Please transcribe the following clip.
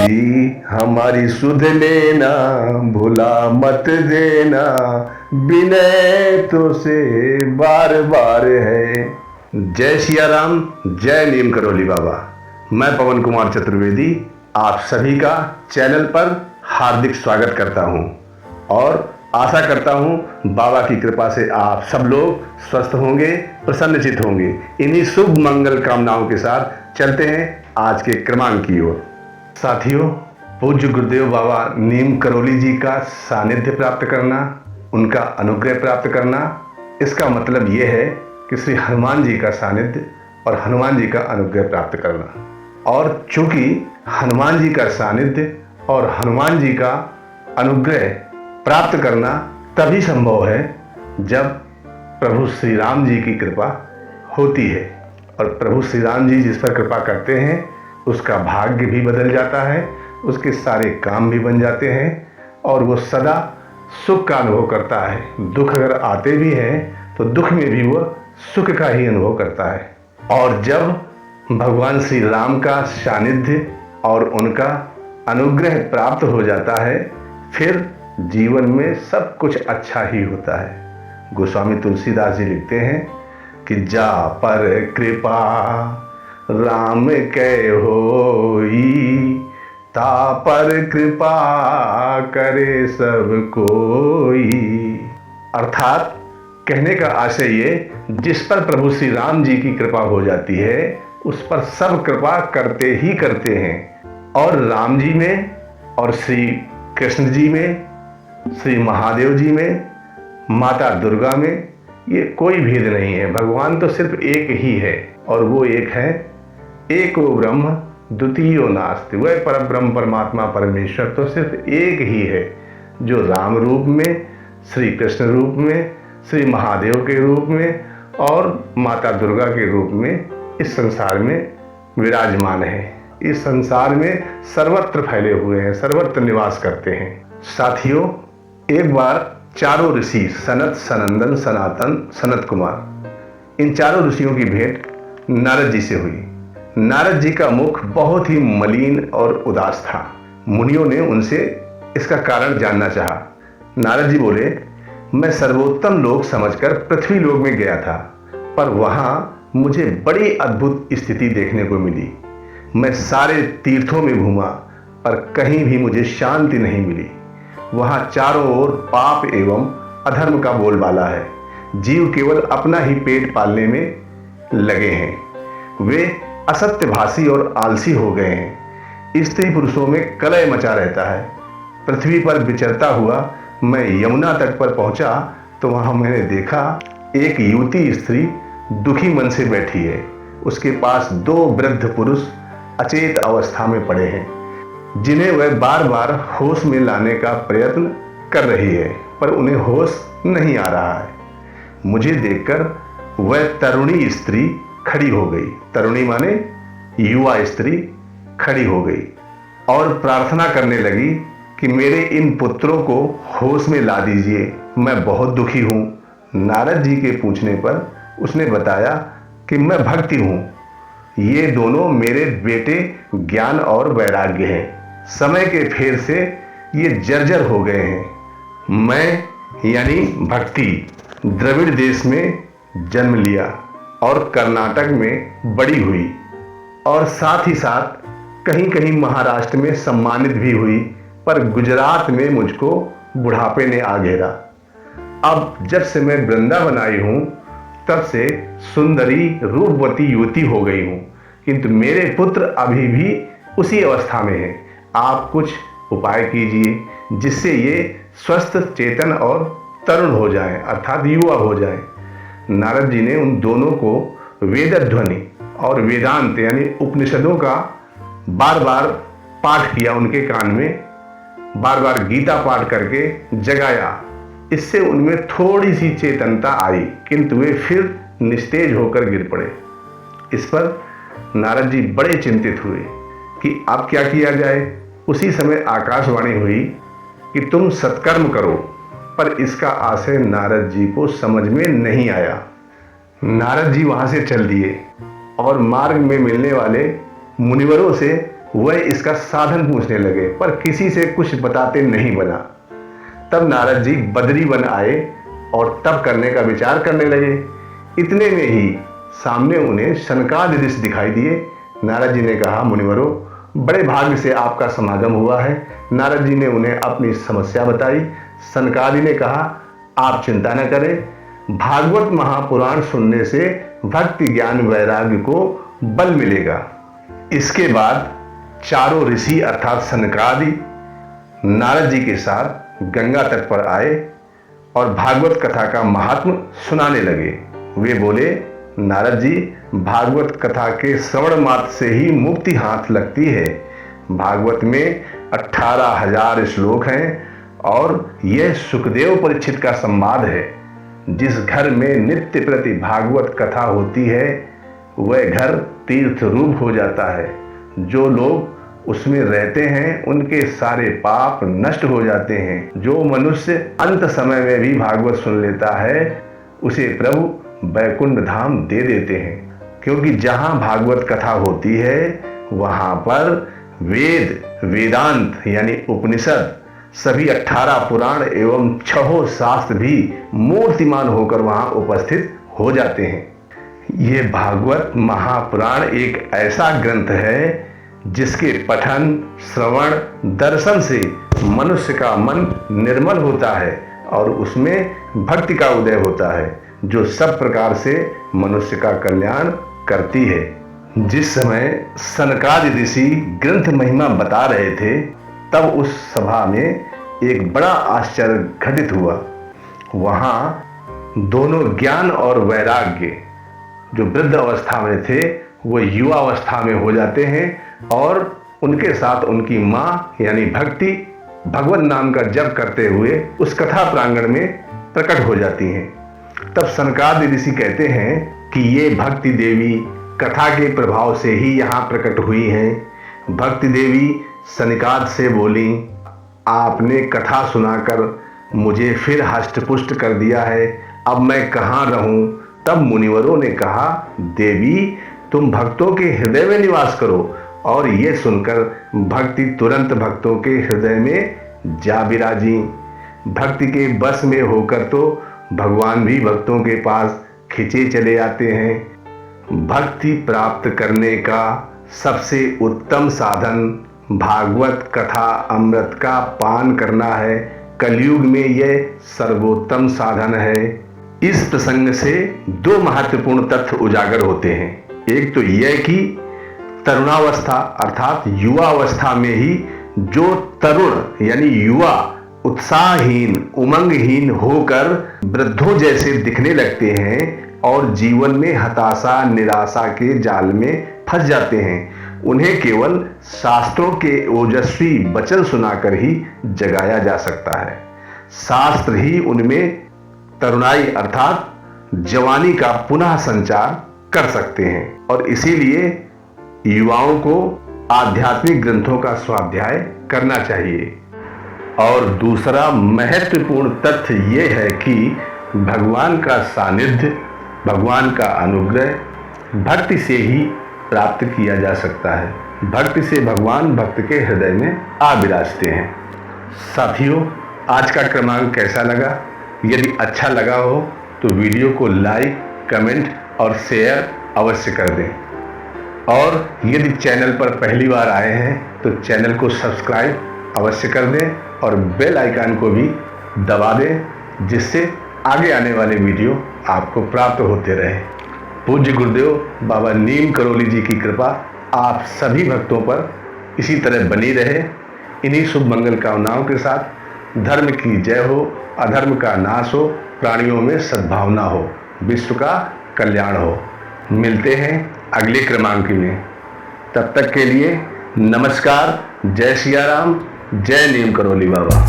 जी हमारी सुध लेना, भुला मत देना, विनय तो से बार बार है। जय सिया राम, जय नीम करोली बाबा। मैं पवन कुमार चतुर्वेदी आप सभी का चैनल पर हार्दिक स्वागत करता हूं और आशा करता हूं बाबा की कृपा से आप सब लोग स्वस्थ होंगे, प्रसन्नचित होंगे। इन्हीं शुभ मंगल कामनाओं के साथ चलते हैं आज के क्रमांक की ओर। साथियों, पूज्य गुरुदेव बाबा नीम करोली जी का सानिध्य प्राप्त करना, उनका अनुग्रह प्राप्त करना, इसका मतलब यह है कि श्री हनुमान जी का सानिध्य और हनुमान जी का अनुग्रह प्राप्त करना। और चूंकि हनुमान जी का सानिध्य और हनुमान जी का अनुग्रह प्राप्त करना तभी संभव है जब प्रभु श्री राम जी की कृपा होती है। और प्रभु श्री राम जी जिस पर कृपा करते हैं उसका भाग्य भी बदल जाता है, उसके सारे काम भी बन जाते हैं और वो सदा सुख का अनुभव करता है। दुख अगर आते भी हैं तो दुख में भी वो सुख का ही अनुभव करता है। और जब भगवान श्री राम का सानिध्य और उनका अनुग्रह प्राप्त हो जाता है फिर जीवन में सब कुछ अच्छा ही होता है। गोस्वामी तुलसीदास जी लिखते हैं कि जा पर कृपा राम कै होई, ता पर कृपा करे सब कोई। अर्थात कहने का आशय ये, जिस पर प्रभु श्री राम जी की कृपा हो जाती है उस पर सब कृपा करते ही करते हैं। और राम जी में और श्री कृष्ण जी में, श्री महादेव जी में, माता दुर्गा में ये कोई भेद नहीं है। भगवान तो सिर्फ एक ही है और वो एक है, एको ब्रह्म द्वितीयो नास्ति। वह पर ब्रह्म परमात्मा परमेश्वर तो सिर्फ एक ही है जो राम रूप में, श्री कृष्ण रूप में, श्री महादेव के रूप में और माता दुर्गा के रूप में इस संसार में विराजमान है। इस संसार में सर्वत्र फैले हुए हैं, सर्वत्र निवास करते हैं। साथियों, एक बार चारों ऋषि सनत, सनंदन, सनातन, सनत कुमार, इन चारों ऋषियों की भेंट नारद जी से हुई। नारद जी का मुख बहुत ही मलिन और उदास था। मुनियों ने उनसे इसका कारण जानना चाहा। नारद जी बोले, मैं सर्वोत्तम लोक समझकर पृथ्वी लोक में गया था, पर वहां मुझे बड़ी अद्भुत स्थिति देखने को मिली। मैं सारे तीर्थों में घूमा पर कहीं भी मुझे शांति नहीं मिली। वहां चारों ओर पाप एवं अधर्म का बोलबाला है। जीव केवल अपना ही पेट पालने में लगे हैं। वे असत्यभाषी और आलसी हो गए हैं। स्त्री पुरुषों में कलह मचा रहता है। पृथ्वी पर विचरता हुआ मैं यमुना तट पर पहुंचा तो वहां मैंने देखा एक युवती स्त्री दुखी मन से बैठी है। उसके पास दो वृद्ध पुरुष अचेत अवस्था में पड़े हैं जिन्हें वह बार बार होश में लाने का प्रयत्न कर रही है, पर उन्हें होश नहीं आ रहा है। मुझे देखकर वह तरुणी स्त्री खड़ी हो गई। तरुणी माने युवा स्त्री खड़ी हो गई और प्रार्थना करने लगी कि मेरे इन पुत्रों को होश में ला दीजिए, मैं बहुत दुखी हूँ। नारद जी के पूछने पर उसने बताया कि मैं भक्ति हूँ, ये दोनों मेरे बेटे ज्ञान और वैराग्य हैं। समय के फेर से ये जर्जर हो गए हैं। मैं यानी भक्ति द्रविड़ देश में जन्म लिया और कर्नाटक में बड़ी हुई और साथ ही साथ कहीं कहीं महाराष्ट्र में सम्मानित भी हुई, पर गुजरात में मुझको बुढ़ापे ने आ घेरा। अब जब से मैं वृंदावन आई हूँ तब से सुंदरी रूपवती युवती हो गई हूँ, किंतु मेरे पुत्र अभी भी उसी अवस्था में हैं। आप कुछ उपाय कीजिए जिससे ये स्वस्थ, चेतन और तरुण हो जाएं, अर्थात युवा हो जाएं। नारद जी ने उन दोनों को वेदध्वनि और वेदांत यानी उपनिषदों का बार बार पाठ किया, उनके कान में बार बार गीता पाठ करके जगाया। इससे उनमें थोड़ी सी चेतनता आई, किंतु वे फिर निस्तेज होकर गिर पड़े। इस पर नारद जी बड़े चिंतित हुए कि अब क्या किया जाए। उसी समय आकाशवाणी हुई कि तुम सत्कर्म करो, पर इसका आशय नारद जी को समझ में नहीं आया। नारद जी वहां से चल दिए और मार्ग में मिलने वाले मुनिवरों से वह इसका साधन पूछने लगे, पर किसी से कुछ बताते नहीं बना। तब नारद जी बदरी वन आए और तप करने का विचार करने लगे। इतने में ही सामने उन्हें सनकादि ऋषि दिखाई दिए। नारद जी ने कहा, मुनिवरों, बड़े भाग्य से आपका समागम हुआ है। नारद जी ने उन्हें अपनी समस्या बताई। सनकादि ने कहा, आप चिंता न करें, भागवत महापुराण सुनने से भक्ति ज्ञान वैराग्य को बल मिलेगा। इसके बाद चारों ऋषि अर्थात सनकादि नारद जी के साथ गंगा तट पर आए और भागवत कथा का महात्म सुनाने लगे। वे बोले, नारद जी, भागवत कथा के श्रवण मात्र से ही मुक्ति हाथ लगती है। भागवत में 18,000 श्लोक हैं और यह सुखदेव परीक्षित का संवाद है। जिस घर में नित्य प्रति भागवत कथा होती है वह घर तीर्थ रूप हो जाता है। जो लोग उसमें रहते हैं उनके सारे पाप नष्ट हो जाते हैं। जो मनुष्य अंत समय में भी भागवत सुन लेता है उसे प्रभु वैकुंठ धाम दे देते हैं, क्योंकि जहाँ भागवत कथा होती है वहाँ पर वेद, वेदांत यानी उपनिषद, सभी 18 पुराण एवं 6 शास्त्र भी मूर्तिमान होकर वहाँ उपस्थित हो जाते हैं। ये भागवत महापुराण एक ऐसा ग्रंथ है जिसके पठन, श्रवण, दर्शन से मनुष्य का मन निर्मल होता है और उसमें भक्ति का उदय होता है, जो सब प्रकार से मनुष्य का कल्याण करती है। जिस समय सनकादि ऋषि ग्रंथ महिमा बता रहे थे तब उस सभा में एक बड़ा आश्चर्य घटित हुआ। वहां दोनों ज्ञान और वैराग्य जो वृद्ध अवस्था में थे वो युवा अवस्था में हो जाते हैं और उनके साथ उनकी माँ यानी भक्ति भगवान नाम का जप करते हुए उस कथा प्रांगण में प्रकट हो जाती हैं। तब सनकादि ऋषि कहते हैं कि ये भक्ति देवी कथा के प्रभाव से ही यहाँ प्रकट हुई हैं। भक्ति देवी सनकाद से बोली, आपने कथा सुनाकर मुझे फिर हष्टपुष्ट कर दिया है, अब मैं कहाँ रहूं। तब मुनिवरों ने कहा, देवी तुम भक्तों के हृदय में निवास करो। और ये सुनकर भक्ति तुरंत भक्तों के हृदय में जा विराजी। भक्ति के बस में होकर तो भगवान भी भक्तों के पास खिंचे चले आते हैं। भक्ति प्राप्त करने का सबसे उत्तम साधन भागवत कथा अमृत का पान करना है। कलयुग में यह सर्वोत्तम साधन है। इस प्रसंग से 2 महत्वपूर्ण तथ्य उजागर होते हैं। एक तो यह कि तरुणावस्था अर्थात युवा अवस्था में ही जो तरुण यानी युवा उत्साहहीन, उमंगहीन होकर वृद्धों जैसे दिखने लगते हैं और जीवन में हताशा, निराशा के जाल में फंस जाते हैं, उन्हें केवल शास्त्रों के ओजस्वी वचन सुनाकर ही जगाया जा सकता है। शास्त्र ही उनमें तरुणाई अर्थात जवानी का पुनः संचार कर सकते हैं और इसीलिए युवाओं को आध्यात्मिक ग्रंथों का स्वाध्याय करना चाहिए। और दूसरा महत्वपूर्ण तथ्य यह है कि भगवान का सानिध्य, भगवान का अनुग्रह भक्ति से ही प्राप्त किया जा सकता है। भक्ति से भगवान भक्त के हृदय में आ विराजते हैं। साथियों, आज का क्रमांक कैसा लगा? यदि अच्छा लगा हो तो वीडियो को लाइक, कमेंट और शेयर अवश्य कर दें। और यदि चैनल पर पहली बार आए हैं तो चैनल को सब्सक्राइब अवश्य कर दें और बेल आइकन को भी दबा दें, जिससे आगे आने वाले वीडियो आपको प्राप्त होते रहे। पूज्य गुरुदेव बाबा नीम करोली जी की कृपा आप सभी भक्तों पर इसी तरह बनी रहे। इन्हीं शुभ मंगल कामनाओं के साथ धर्म की जय हो, अधर्म का नाश हो, प्राणियों में सद्भावना हो, विश्व का कल्याण हो। मिलते हैं अगले क्रमांक में। तब तक के लिए नमस्कार। जय सिया राम, जय नीम करोली बाबा।